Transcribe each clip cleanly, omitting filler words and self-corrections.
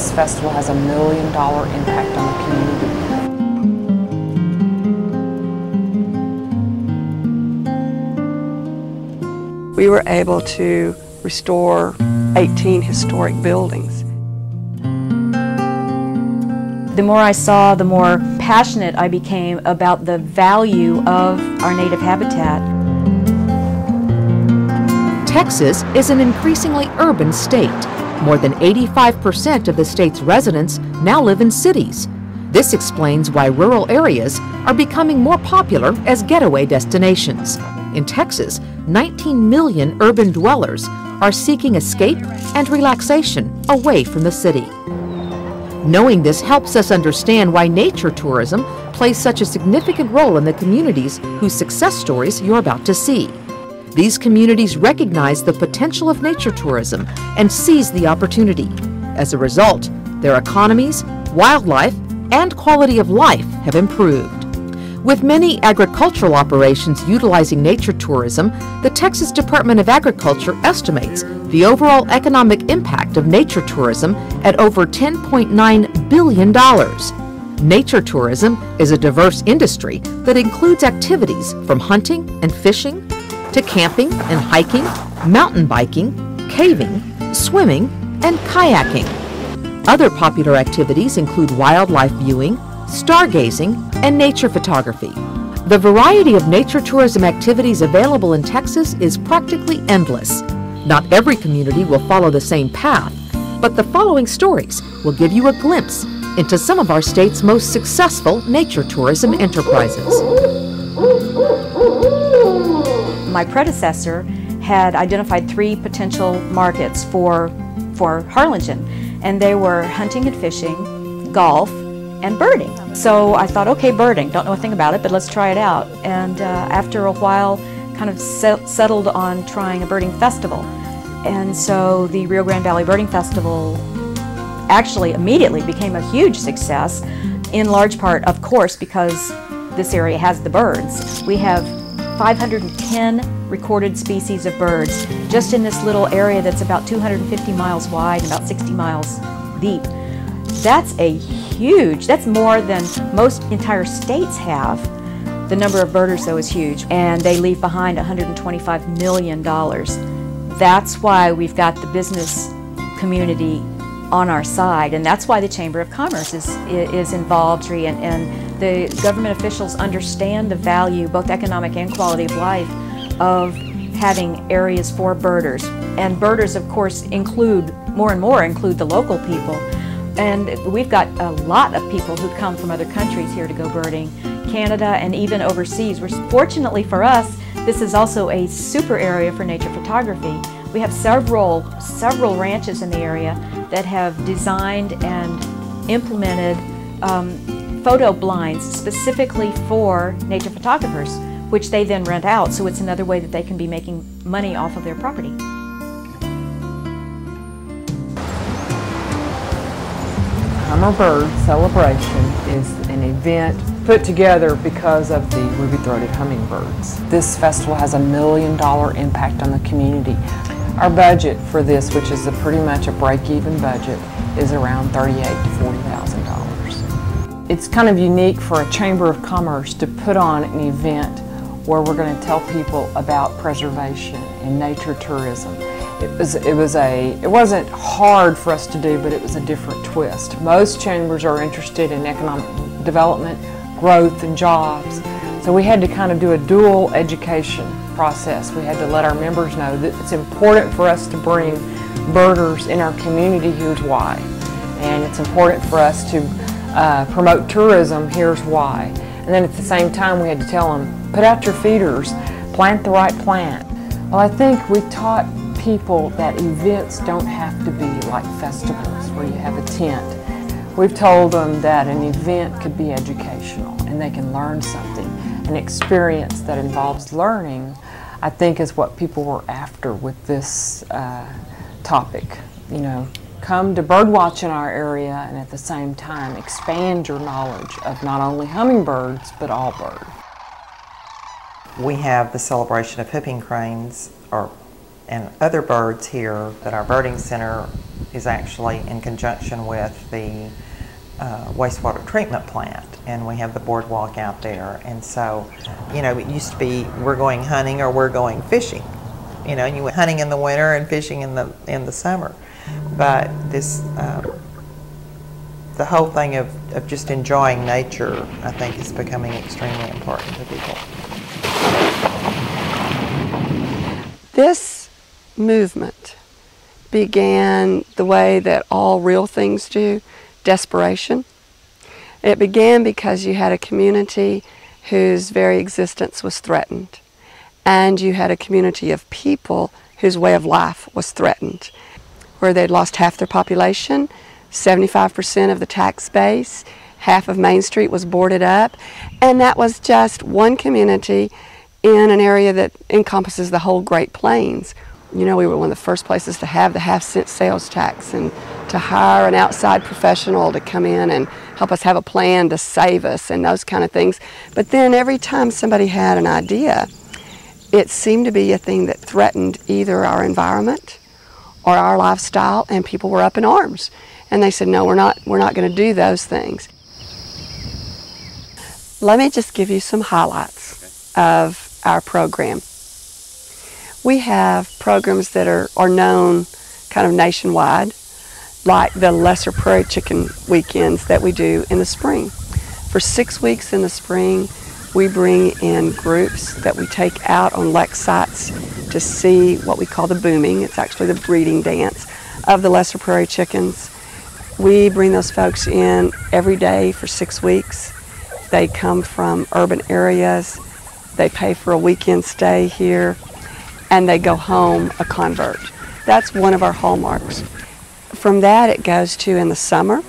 This festival has $1 million impact on the community. We were able to restore 18 historic buildings. The more I saw, the more passionate I became about the value of our native habitat. Texas is an increasingly urban state. More than 85% of the state's residents now live in cities. This explains why rural areas are becoming more popular as getaway destinations. In Texas, 19 million urban dwellers are seeking escape and relaxation away from the city. Knowing this helps us understand why nature tourism plays such a significant role in the communities whose success stories you're about to see. These communities recognize the potential of nature tourism and seize the opportunity. As a result, their economies, wildlife, and quality of life have improved. With many agricultural operations utilizing nature tourism, the Texas Department of Agriculture estimates the overall economic impact of nature tourism at over $10.9 billion. Nature tourism is a diverse industry that includes activities from hunting and fishing to camping and hiking, mountain biking, caving, swimming, and kayaking. Other popular activities include wildlife viewing, stargazing, and nature photography. The variety of nature tourism activities available in Texas is practically endless. Not every community will follow the same path, but the following stories will give you a glimpse into some of our state's most successful nature tourism enterprises. My predecessor had identified 3 potential markets for Harlingen, and they were hunting and fishing, golf, and birding. So I thought, okay, birding, don't know a thing about it, but let's try it out. And after a while, kind of settled on trying a birding festival. And so the Rio Grande Valley Birding Festival actually immediately became a huge success, in large part, of course, because this area has the birds. We have 510 recorded species of birds just in this little area that's about 250 miles wide and about 60 miles deep. That's that's more than most entire states have. The number of birders, though, is huge, and they leave behind $125 million. That's why we've got the business community on our side, and that's why the Chamber of Commerce is involved, and the government officials understand the value, both economic and quality of life, of having areas for birders. And birders, of course, more and more include the local people. And we've got a lot of people who come from other countries here to go birding, Canada and even overseas. Fortunately for us, this is also a super area for nature photography. We have several ranches in the area that have designed and implemented photo blinds specifically for nature photographers, which they then rent out, so it's another way that they can be making money off of their property. Hummer Bird Celebration is an event put together because of the ruby-throated hummingbirds. This festival has $1 million impact on the community. Our budget for this, which is pretty much a break-even budget, is around $38,000 to $40,000. It's kind of unique for a Chamber of Commerce to put on an event where we're going to tell people about preservation and nature tourism. It wasn't hard for us to do, but it was a different twist. Most chambers are interested in economic development, growth, and jobs. So we had to kind of do a dual education process. We had to let our members know that it's important for us to bring birders in our community, here's why. And it's important for us to promote tourism, here's why. And then at the same time we had to tell them, put out your feeders, plant the right plant. Well, I think we taught people that events don't have to be like festivals where you have a tent. We've told them that an event could be educational and they can learn something. An experience that involves learning, I think, is what people were after with this topic. You know, come to birdwatch in our area and at the same time expand your knowledge of not only hummingbirds but all birds. We have the celebration of whooping cranes and other birds here that our birding center is actually in conjunction with the wastewater treatment plant, and we have the boardwalk out there. And so, you know, it used to be we're going hunting or we're going fishing. You know, and you went hunting in the winter and fishing in the summer. But this, the whole thing of just enjoying nature, I think, is becoming extremely important to people. This movement began the way that all real things do, desperation. It began because you had a community whose very existence was threatened, and you had a community of people whose way of life was threatened, where they'd lost half their population, 75% of the tax base, half of Main Street was boarded up, and that was just one community in an area that encompasses the whole Great Plains. You know, we were one of the first places to have the half-cent sales tax and to hire an outside professional to come in and help us have a plan to save us and those kind of things. But then every time somebody had an idea, it seemed to be a thing that threatened either our environment or our lifestyle, and people were up in arms. And they said, no, we're not going to do those things. Let me just give you some highlights of our program. We have programs that are known kind of nationwide, like the Lesser Prairie Chicken weekends that we do in the spring. For 6 weeks in the spring, we bring in groups that we take out on lek sites to see what we call the booming. It's actually the breeding dance of the Lesser Prairie chickens. We bring those folks in every day for 6 weeks. They come from urban areas. They pay for a weekend stay here, and they go home a convert. That's one of our hallmarks. From that, it goes to, in the summer,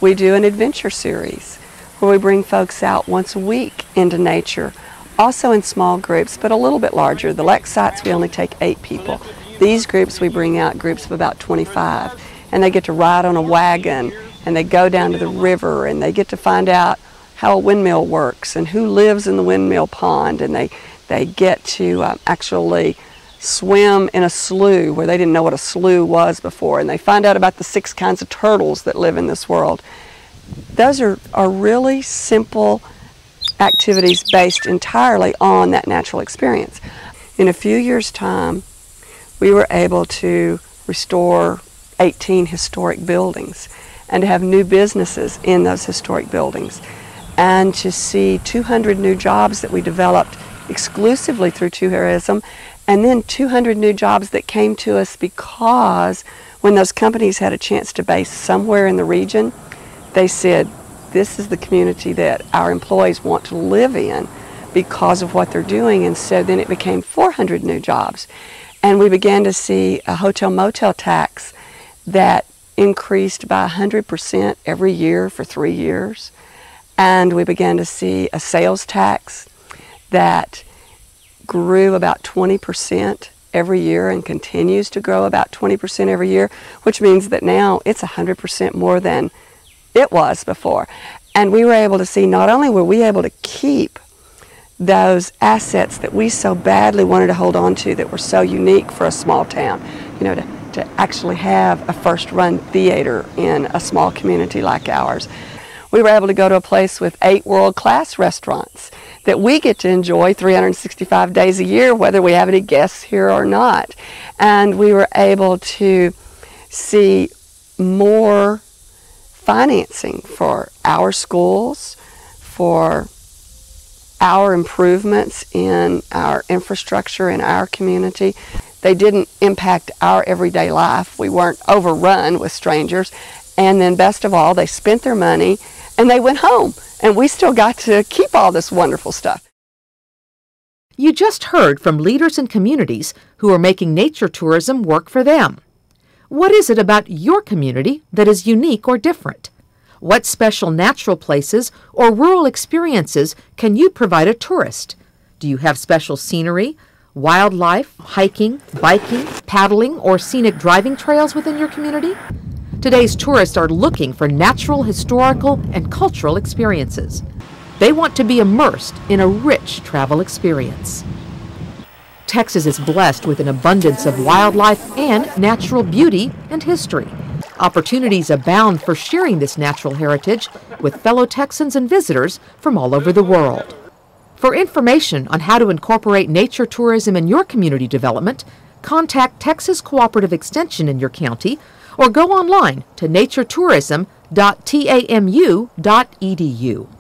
we do an adventure series where we bring folks out once a week into nature, also in small groups, but a little bit larger. The lek sites, we only take 8 people. These groups, we bring out groups of about 25, and they get to ride on a wagon, and they go down to the river, and they get to find out how a windmill works and who lives in the windmill pond, and they get to actually swim in a slough where they didn't know what a slough was before, and they find out about the 6 kinds of turtles that live in this world. Those are really simple activities based entirely on that natural experience. In a few years' time, we were able to restore 18 historic buildings and to have new businesses in those historic buildings, and to see 200 new jobs that we developed exclusively through tourism, and then 200 new jobs that came to us because when those companies had a chance to base somewhere in the region, they said, this is the community that our employees want to live in because of what they're doing. And so then it became 400 new jobs. And we began to see a hotel-motel tax that increased by 100% every year for 3 years. And we began to see a sales tax that grew about 20% every year and continues to grow about 20% every year, which means that now it's 100% more than it was before. And we were able to see, not only were we able to keep those assets that we so badly wanted to hold on to that were so unique for a small town, you know, to actually have a first-run theater in a small community like ours. We were able to go to a place with 8 world-class restaurants that we get to enjoy 365 days a year, whether we have any guests here or not. And we were able to see more financing for our schools, for our improvements in our infrastructure in our community. They didn't impact our everyday life. We weren't overrun with strangers. And then best of all, they spent their money and they went home. And we still got to keep all this wonderful stuff. You just heard from leaders in communities who are making nature tourism work for them. What is it about your community that is unique or different? What special natural places or rural experiences can you provide a tourist? Do you have special scenery, wildlife, hiking, biking, paddling, or scenic driving trails within your community? Today's tourists are looking for natural, historical, and cultural experiences. They want to be immersed in a rich travel experience. Texas is blessed with an abundance of wildlife and natural beauty and history. Opportunities abound for sharing this natural heritage with fellow Texans and visitors from all over the world. For information on how to incorporate nature tourism in your community development, contact Texas Cooperative Extension in your county or go online to naturetourism.tamu.edu.